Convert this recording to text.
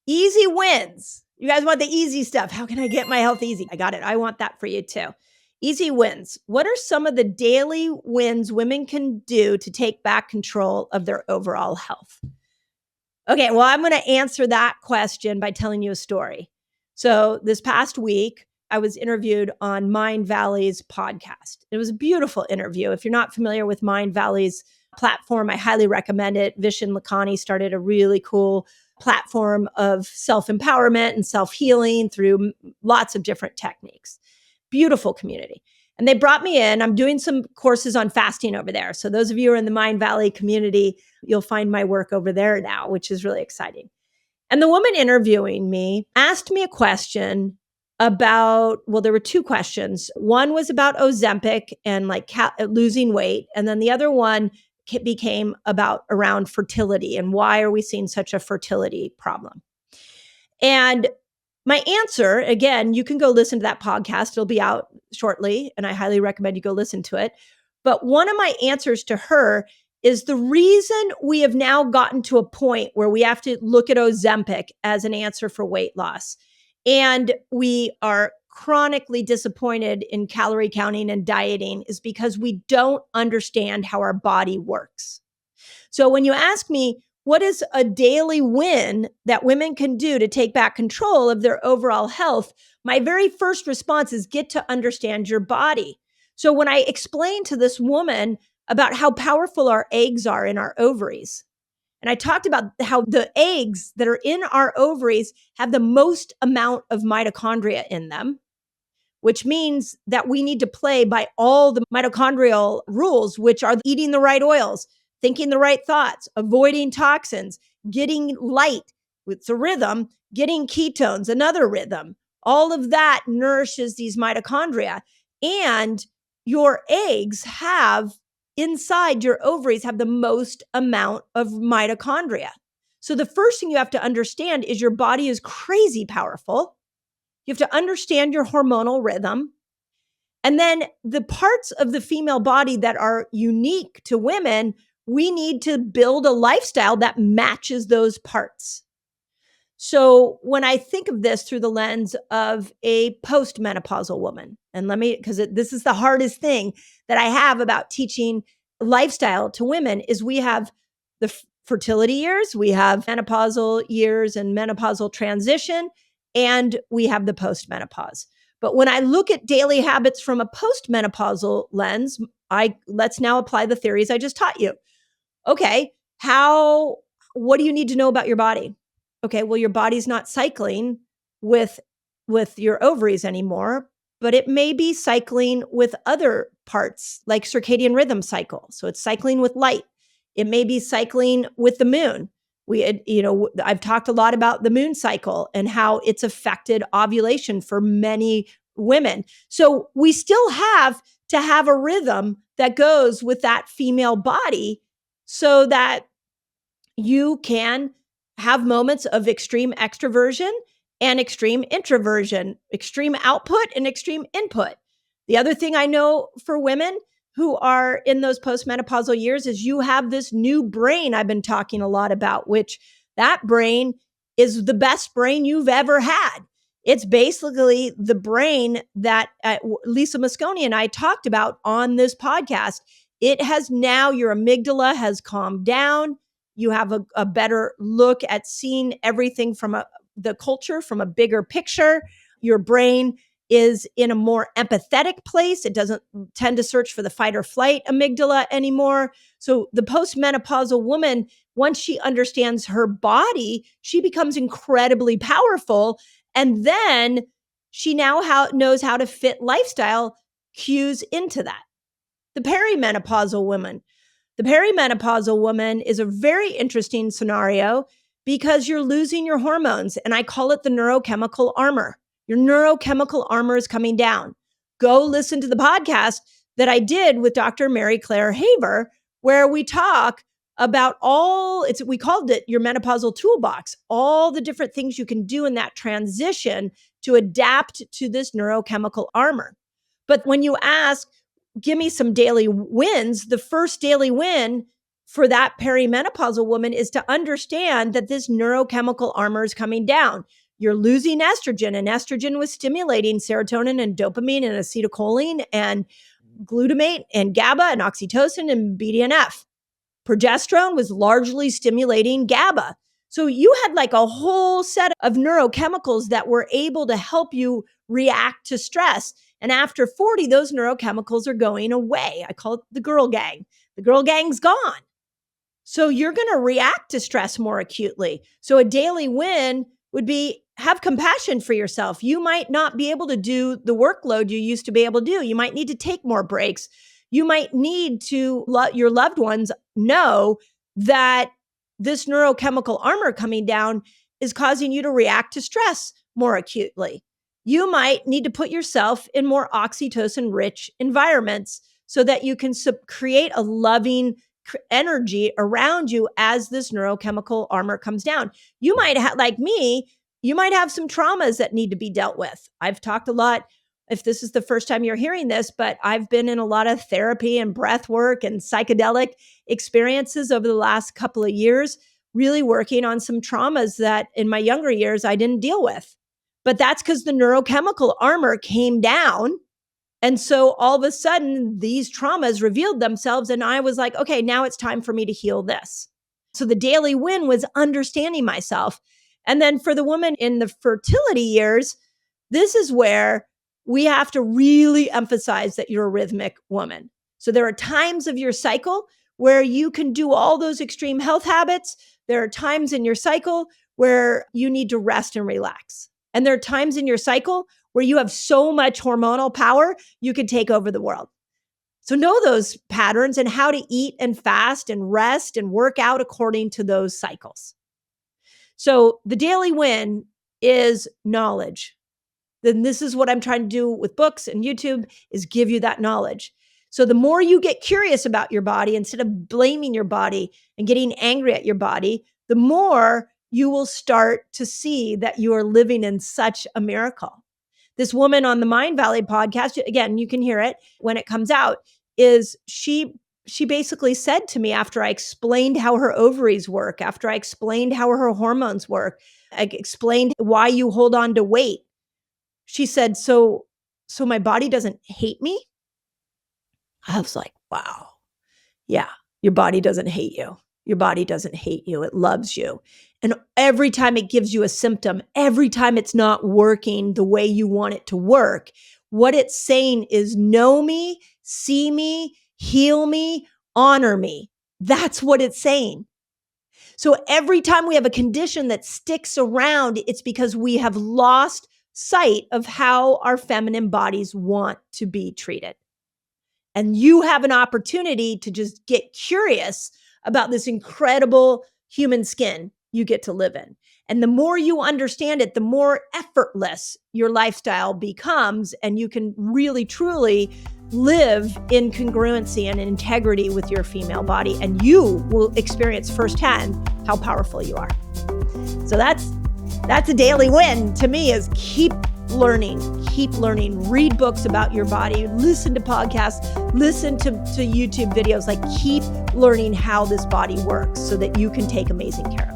Easy wins. You guys want the easy stuff. How can I get my health easy? I got it. I want that for you too. Easy wins. What are some of the daily wins women can do to take back control of their overall health? Okay, well, I'm going to answer that question by telling you a story. So, this past week, I was interviewed on Mind Valley's podcast. It was a beautiful interview. If you're not familiar with Mind Valley's platform, I highly recommend it. Vishen Lakhani started a really cool platform of self-empowerment and self-healing through lots of different techniques. Beautiful community. And they brought me in. I'm doing some courses on fasting over there. So those of you who are in the Mind Valley community, you'll find my work over there now, which is really exciting. And the woman interviewing me asked me a question about, well, there were two questions. One was about Ozempic and like losing weight. And then the other one became about around fertility and why are we seeing such a fertility problem? And my answer, again, you can go listen to that podcast. It'll be out shortly, and I highly recommend you go listen to it. But one of my answers to her is the reason we have now gotten to a point where we have to look at Ozempic as an answer for weight loss. And we are chronically disappointed in calorie counting and dieting is because we don't understand how our body works. So when you ask me, what is a daily win that women can do to take back control of their overall health? My very first response is get to understand your body. So when I explained to this woman about how powerful our eggs are in our ovaries, and I talked about how the eggs that are in our ovaries have the most amount of mitochondria in them, which means that we need to play by all the mitochondrial rules, which are eating the right oils, thinking the right thoughts, avoiding toxins, getting light, it's a rhythm, getting ketones, another rhythm. All of that nourishes these mitochondria. And your eggs have inside your ovaries have the most amount of mitochondria. So the first thing you have to understand is your body is crazy powerful. You have to understand your hormonal rhythm. And then the parts of the female body that are unique to women, we need to build a lifestyle that matches those parts. So when I think of this through the lens of a postmenopausal woman, and because this is the hardest thing that I have about teaching lifestyle to women, is we have the fertility years, we have menopausal years and menopausal transition, and we have the postmenopause. But when I look at daily habits from a postmenopausal lens, let's now apply the theories I just taught you. Okay, what do you need to know about your body? Okay, well, your body's not cycling with your ovaries anymore, but it may be cycling with other parts like circadian rhythm cycle. So it's cycling with light. It may be cycling with the moon. I've talked a lot about the moon cycle and how it's affected ovulation for many women. So we still have to have a rhythm that goes with that female body so that you can have moments of extreme extroversion and extreme introversion, extreme output and extreme input. The other thing I know for women who are in those postmenopausal years is you have this new brain I've been talking a lot about, which that brain is the best brain you've ever had. It's basically the brain that Lisa Mosconi and I talked about on this podcast. It has now, your amygdala has calmed down. You have a better look at seeing everything from the culture, from a bigger picture. Your brain is in a more empathetic place. It doesn't tend to search for the fight or flight amygdala anymore. So the postmenopausal woman, once she understands her body, she becomes incredibly powerful. And then she now knows how to fit lifestyle cues into that. The perimenopausal woman. The perimenopausal woman is a very interesting scenario because you're losing your hormones. And I call it the neurochemical armor. Your neurochemical armor is coming down. Go listen to the podcast that I did with Dr. Mary Claire Haver, where we talk about we called it your menopausal toolbox, all the different things you can do in that transition to adapt to this neurochemical armor. But when you ask, give me some daily wins, the first daily win for that perimenopausal woman is to understand that this neurochemical armor is coming down. You're losing estrogen, and estrogen was stimulating serotonin and dopamine and acetylcholine and glutamate and GABA and oxytocin and BDNF. Progesterone was largely stimulating GABA. So you had like a whole set of neurochemicals that were able to help you react to stress. And after 40, those neurochemicals are going away. I call it the girl gang. The girl gang's gone. So you're going to react to stress more acutely. So a daily win would be have compassion for yourself. You might not be able to do the workload you used to be able to do. You might need to take more breaks. You might need to let your loved ones know that this neurochemical armor coming down is causing you to react to stress more acutely. You might need to put yourself in more oxytocin-rich environments so that you can create a loving energy around you as this neurochemical armor comes down. You might have, like me, you might have some traumas that need to be dealt with. I've talked a lot, if this is the first time you're hearing this, but I've been in a lot of therapy and breath work and psychedelic experiences over the last couple of years, really working on some traumas that in my younger years I didn't deal with. But that's because the neurochemical armor came down. And so all of a sudden, these traumas revealed themselves. And I was like, okay, now it's time for me to heal this. So the daily win was understanding myself. And then for the woman in the fertility years, this is where we have to really emphasize that you're a rhythmic woman. So there are times of your cycle where you can do all those extreme health habits. There are times in your cycle where you need to rest and relax. And there are times in your cycle where you have so much hormonal power, you could take over the world. So know those patterns and how to eat and fast and rest and work out according to those cycles. So the daily win is knowledge. Then this is what I'm trying to do with books and YouTube is give you that knowledge. So the more you get curious about your body, instead of blaming your body and getting angry at your body, the more you will start to see that you are living in such a miracle. This woman on the Mind Valley podcast, again, you can hear it when it comes out, is she basically said to me after I explained how her ovaries work, after I explained how her hormones work, I explained why you hold on to weight. She said, so my body doesn't hate me? I was like, wow. Yeah, your body doesn't hate you. Your body doesn't hate you. It loves you. And every time it gives you a symptom, every time it's not working the way you want it to work, what it's saying is know me, see me, heal me, honor me. That's what it's saying. So every time we have a condition that sticks around, it's because we have lost sight of how our feminine bodies want to be treated. And you have an opportunity to just get curious about this incredible human skin you get to live in. And the more you understand it, the more effortless your lifestyle becomes, and you can really, truly live in congruency and integrity with your female body, and you will experience firsthand how powerful you are. So that's a daily win to me, is keep learning, read books about your body, listen to podcasts, listen to YouTube videos, like keep learning how this body works so that you can take amazing care of it.